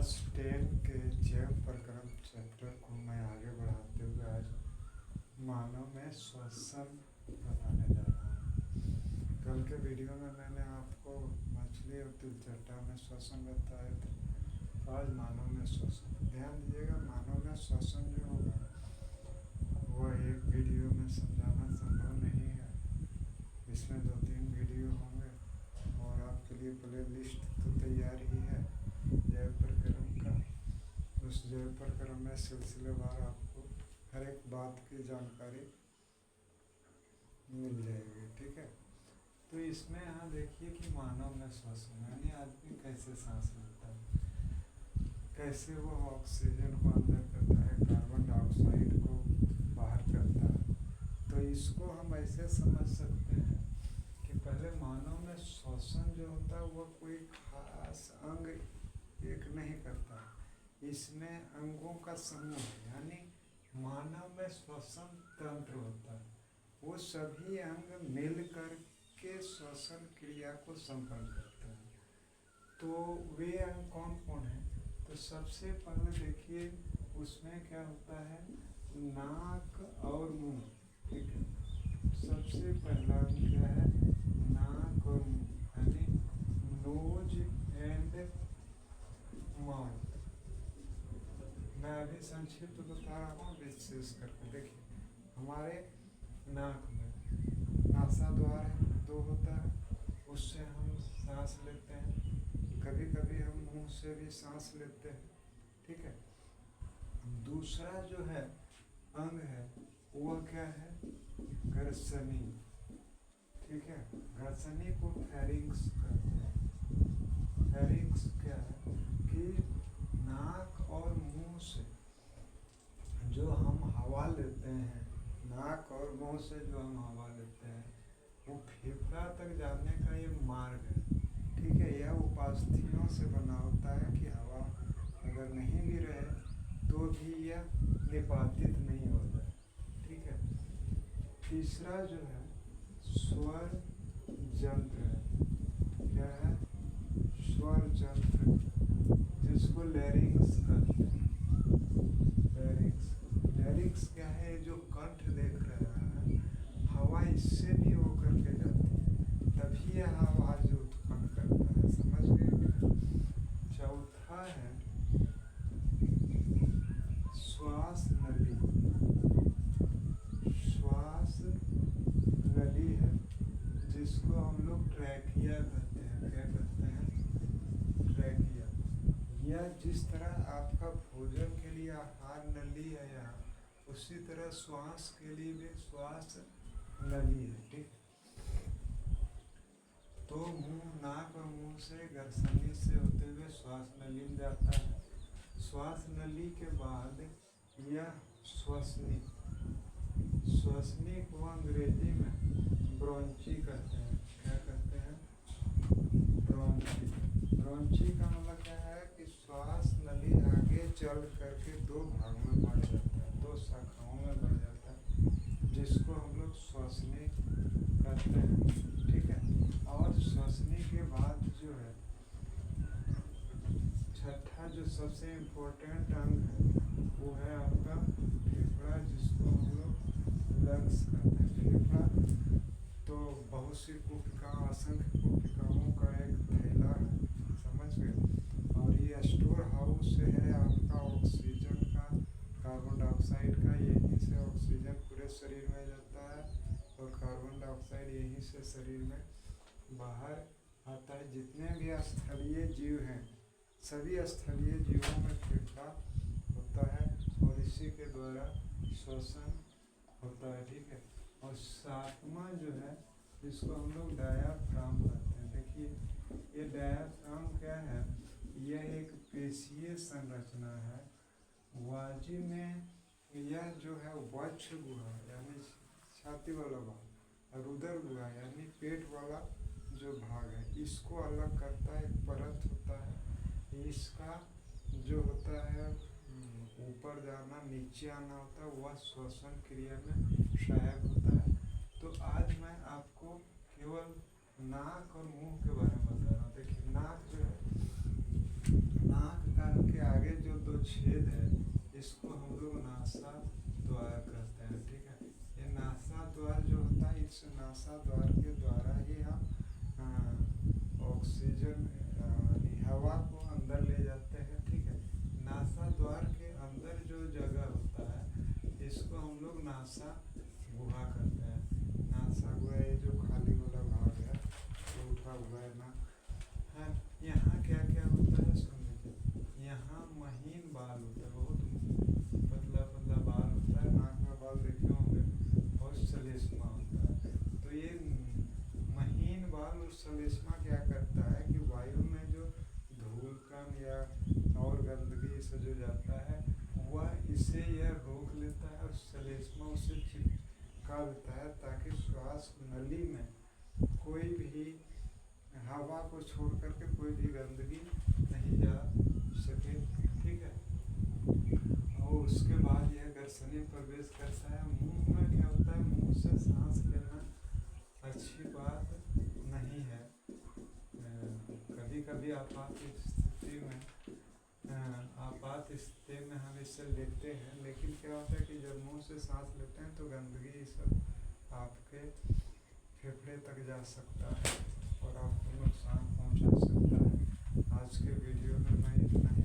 Class 10 के जैव प्रक्रम चैप्टर को मैं आगे बढ़ाते हुए आज मानव में श्वसन बताने जा रहा हूँ। कल के वीडियो में मैंने आपको मछली और तिलचट्टा में श्वसन बताया था, तो आज मानव में श्वसन। ध्यान दीजिएगा, मानव में श्वसन जो होगा वह एक वीडियो में समझाना संभव नहीं है। इसमें 2-3 वीडियो होंगे और आपके लिए प्ले लिस्ट तो तैयार ही है जैव प्रक्रम का। उस जैव प्रक्रम में सिलसिलेवार आपको हर एक बात की जानकारी मिल जाएगी, ठीक है। तो इसमें यहाँ देखिए कि मानव में श्वसन यानी आदमी कैसे सांस लेता है, कैसे वो ऑक्सीजन को अंदर करता है, कार्बन डाइऑक्साइड को बाहर करता है। तो इसको हम ऐसे समझ सकते हैं कि पहले मानव में श्वसन जो होता है वह कोई खास अंग एक नहीं करता, इसमें अंगों का समूह है। यानी मानव में श्वसन तंत्र होता है, वो सभी अंग मिलकर के श्वसन क्रिया को संपन्न करते हैं। तो वे अंग कौन कौन हैं? तो सबसे पहले देखिए उसमें क्या होता है, नाक और मुंह, ठीक है। सबसे पहला अंग क्या है, नाक और मुंह, यानी नोज एंड माउथ। मैं अभी संक्षिप्त बता रहा हूँ, विशेष करके देखिए हमारे नाक में नासा द्वार है, 2 होता है, उससे हम सांस लेते हैं। कभी कभी हम मुंह से भी सांस लेते हैं, ठीक है। दूसरा जो है अंग है वह क्या है, ग्रसनी, ठीक है। ग्रसनी को फेरिंक्स कहते हैं। फेरिंक्स क्या है कि नाक और मुंह से जो हम हवा लेते हैं, नाक और मुंह से जो हम हवा लेते हैं वो फेफड़ा तक जाने का ये मार्ग है, ठीक है। यह उपास्थियों से बना होता है कि हवा अगर नहीं भी रहे तो भी यह निपातित नहीं हो जाए, ठीक है। तीसरा जो है स्वर यंत्र है, क्या है, स्वर यंत्र, जिसको लैरिंक्स कहते हैं। लैरिंक्स क्या है, जो कंठ देख रहा है, हवा इससे भी होकर के जाती है, तभी यह आवाज उत्पन्न करता है, समझ गए। चौथा है श्वास नली। श्वास नली है जिसको हम लोग ट्रैकिया कहते हैं। क्या कहते हैं, ट्रैकिया। यह जिस तरह आपका भोजन के लिए आहार नली है यहाँ, उसी तरह श्वास के लिए भी श्वास नली है, ठीक। तो मुंह, नाक और मुंह से ग्रसनी से होते हुए श्वास नली में जाता है। श्वास नली के बाद यह श्वसनी, श्वसनी को अंग्रेजी में ब्रोंची कहते हैं। क्या कहते हैं, ब्रोंची। ब्रोंची का मतलब क्या है कि श्वास नली आगे चल करके 2 भागों में बढ़ जाता है, 2 शाखाओं में बढ़ जाता है, जिसको हम लोग श्वसनी कहते हैं, ठीक है। और श्वसनी के बाद जो है छठा जो सबसे इम्पोर्टेंट अंग है वो है आपका फेफड़ा, जिसको हम लोग लंग्स कहते हैं। फेफड़ा तो बहुत सी कोशिकाओं, असंख्य कोशिकाओं का एक थैला है, समझ गए। और ये स्टोर हाउस है आपका ऑक्सीजन का, कार्बन डाइऑक्साइड का। यहीं से ऑक्सीजन पूरे शरीर में जाता है और कार्बन डाइऑक्साइड यहीं से शरीर में बाहर आता है। जितने भी स्थलीय जीव हैं, सभी स्थलीय जीवों में फेफड़ा होता है और इसी के द्वारा श्वसन होता है, ठीक है। और 7वां जो है जिसको हम लोग डायाफ्राम कहते हैं। देखिए ये डायाफ्राम क्या है, यह एक पेशीय संरचना है। वाजी में यह जो है वक्ष गुहा यानी छाती वाला भाग, और उदर गुहा यानी पेट वाला जो भाग है, इसको अलग करता है। एक परत होता है, इसका जो होता है ऊपर जाना नीचे आना होता है, वह श्वसन क्रिया में सहायक होता है। तो आज मैं आपको केवल नाक और मुंह के बारे में बता रहा हूँ। देखिए नाक जो है, नाक का अंग क्या लोग नासा द्वार कहते हैं, ठीक है। ये नासा द्वार जो होता है, इस नासा द्वार के द्वारा ही हम ऑक्सीजन हवा को अंदर ले जाते हैं, ठीक है। नासा द्वार के अंदर जो जगह होता है इसको हम लोग नासा गुहा कहते हैं। नासा गुहा ये जो खाली वाला भाग है तो उठा हुआ है ना, है। यहाँ क्या क्या होता है सुन लीजिए, यहाँ महीन बाल होता है, बहुत पतला पतला बाल होता है, नाक में बाल देखे होंगे, और श्लेष्मा होता है। तो ये महीन बाल और श्लेष्मा क्या करता है कि वायु में जो धूल कण या और गंदगी से जो जाता है वह इसे यह रोक लेता है और श्लेष्मा उसे चिपका देता है, ताकि श्वास नली में कोई भी हवा को छोड़ करके कोई भी गंदगी नहीं जा सके, ठीक है। और उसके बाद यह गर्सनी प्रवेश करता है। मुंह में क्या होता है, मुंह से सांस लेना अच्छी बात नहीं है। कभी कभी आपात स्थिति में हम इससे लेते हैं, लेकिन क्या होता है कि जब मुंह से सांस लेते हैं तो गंदगी सब आपके फेफड़े तक जा सकता है और आपको नुकसान पहुंचा सकता है। आज के वीडियो में मैं इतना ही